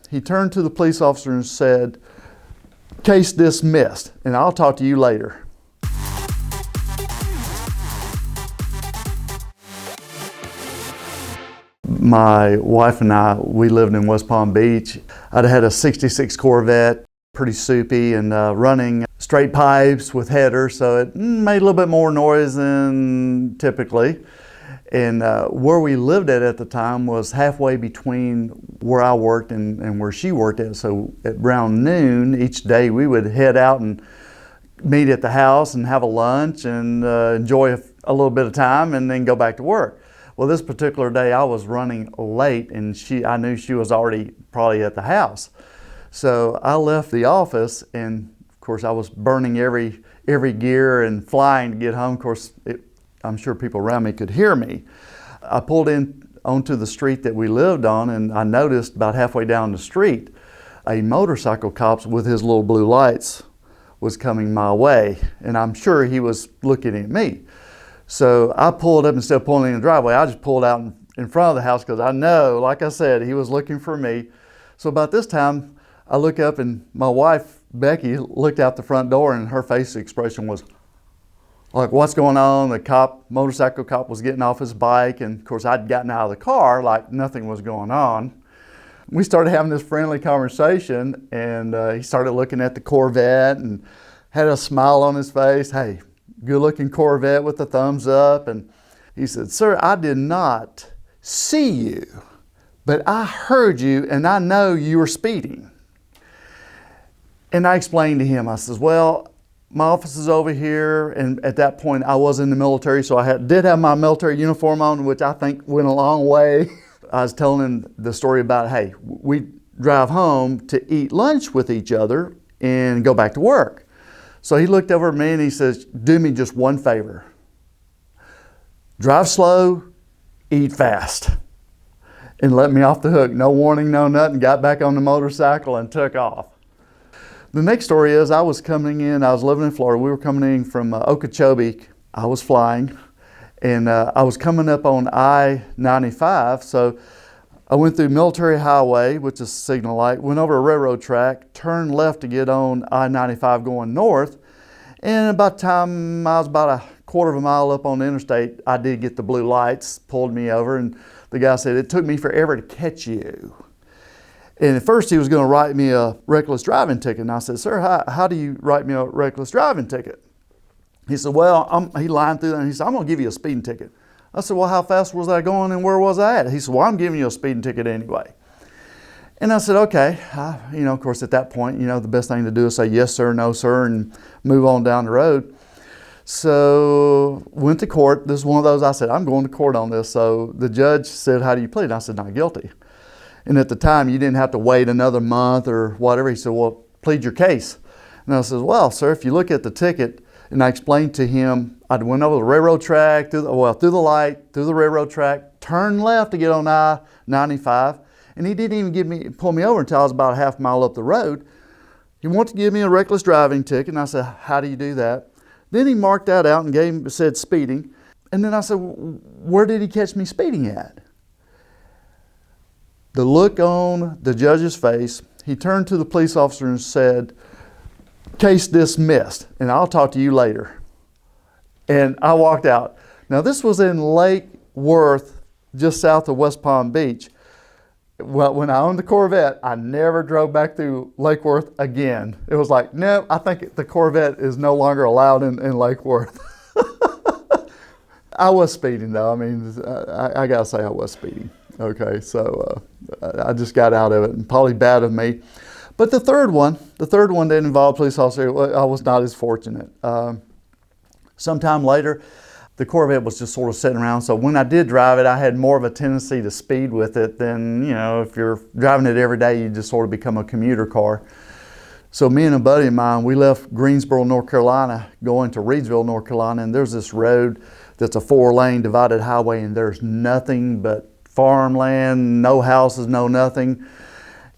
He turned to the police officer and said, "Case dismissed, and I'll talk to you later." My wife and I, we lived in West Palm Beach. I'd had a '66 Corvette, pretty soupy, and running straight pipes with headers, so it made a little bit more noise than typically. And where we lived at the time was halfway between where I worked and where she worked at. So at around noon each day, we would head out and meet at the house and have a lunch and enjoy a little bit of time and then go back to work. Well, this particular day I was running late, and I knew she was already probably at the house. So I left the office, and of course I was burning every gear and flying to get home. Of course, I'm sure people around me could hear me. I pulled in onto the street that we lived on, and I noticed about halfway down the street, a motorcycle cop with his little blue lights was coming my way, and I'm sure he was looking at me. So I pulled up, instead of pulling in the driveway, I just pulled out in front of the house because I know, like I said, he was looking for me. So about this time, I look up and my wife, Becky, looked out the front door, and her face expression was like, "What's going on?" The motorcycle cop was getting off his bike, and of course I'd gotten out of the car like nothing was going on. We started having this friendly conversation, and he started looking at the Corvette and had a smile on his face. "Hey, good looking Corvette," with the thumbs up. And he said, "Sir, I did not see you, but I heard you, and I know you were speeding." And I explained to him, I says, "Well, my office is over here," and at that point I was in the military, so I did have my military uniform on, which I think went a long way. I was telling him the story about, hey, we drive home to eat lunch with each other and go back to work. So he looked over at me and he says, "Do me just one favor. Drive slow, eat fast." And let me off the hook. No warning, no nothing. Got back on the motorcycle and took off. The next story is I was living in Florida. We were coming in from Okeechobee. I was flying, and I was coming up on I-95. So I went through Military Highway, which is a signal light, went over a railroad track, turned left to get on I-95 going north. And about the time I was about a quarter of a mile up on the interstate, I did get the blue lights, pulled me over, and the guy said, "It took me forever to catch you." And at first he was going to write me a reckless driving ticket. And I said, "Sir, how do you write me a reckless driving ticket?" He said, "Well," he lined through that, and he said, "I'm going to give you a speeding ticket." I said, "Well, how fast was I going and where was I at?" He said, "Well, I'm giving you a speeding ticket anyway." And I said, "Okay." Of course, at that point, the best thing to do is say yes, sir, no, sir, and move on down the road. So went to court. This is one of those, I said, "I'm going to court on this." So the judge said, "How do you plead?" And I said, "Not guilty." And at the time, you didn't have to wait another month or whatever. He said, "Well, plead your case." And I said, "Well, sir, if you look at the ticket," and I explained to him, I went over the railroad track, through the light, through the railroad track, turned left to get on I-95, and he didn't even pull me over until I was about a half mile up the road. He wanted to give me a reckless driving ticket, and I said, "How do you do that?" Then he marked that out and said speeding. And then I said, "Where did he catch me speeding at?" The look on the judge's face, he turned to the police officer and said, "Case dismissed, and I'll talk to you later." And I walked out. Now this was in Lake Worth, just south of West Palm Beach. Well, when I owned the Corvette, I never drove back through Lake Worth again. It was like, no, I think the Corvette is no longer allowed in Lake Worth. I was speeding though. I mean, I gotta say I was speeding. Okay, so I just got out of it, and probably bad of me. But the third one that involved police officer, I was not as fortunate. Sometime later, the Corvette was just sort of sitting around. So when I did drive it, I had more of a tendency to speed with it than, if you're driving it every day, you just sort of become a commuter car. So me and a buddy of mine, we left Greensboro, North Carolina, going to Reidsville, North Carolina, and there's this road that's a 4-lane divided highway, and there's nothing but farmland, no houses, no nothing.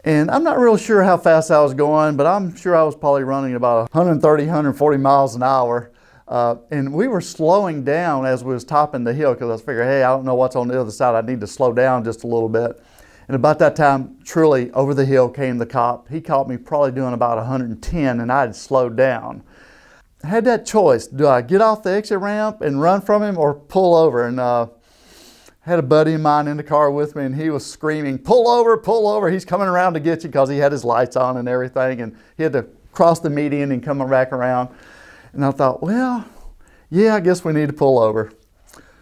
And I'm not real sure how fast I was going, but I'm sure I was probably running about 130, 140 miles an hour. And we were slowing down as we was topping the hill, because I was figuring, hey, I don't know what's on the other side. I need to slow down just a little bit. And about that time, truly, over the hill came the cop. He caught me probably doing about 110, and I had slowed down. I had that choice. Do I get off the exit ramp and run from him or pull over? And I had a buddy of mine in the car with me, and he was screaming, pull over, pull over. He's coming around to get you, because he had his lights on and everything, and he had to cross the median and come back around. And I thought, well, yeah, I guess we need to pull over.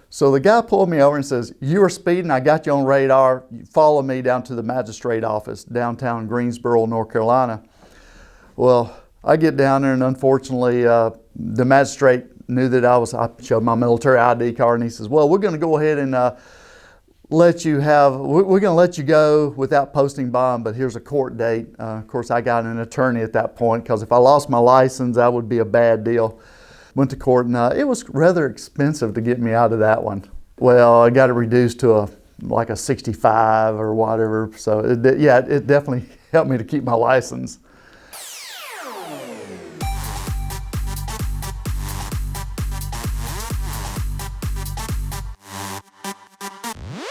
So the guy pulled me over and says, you were speeding, I got you on radar, follow me down to the magistrate office, downtown Greensboro, North Carolina. Well, I get down there, and unfortunately, the magistrate knew that I showed my military ID card, and he says, well, we're gonna go ahead and we're gonna let you go without posting bond, but here's a court date. Of course, I got an attorney at that point, because if I lost my license, that would be a bad deal. Went to court, and it was rather expensive to get me out of that one. Well, I got it reduced to like a 65 or whatever. So it definitely helped me to keep my license.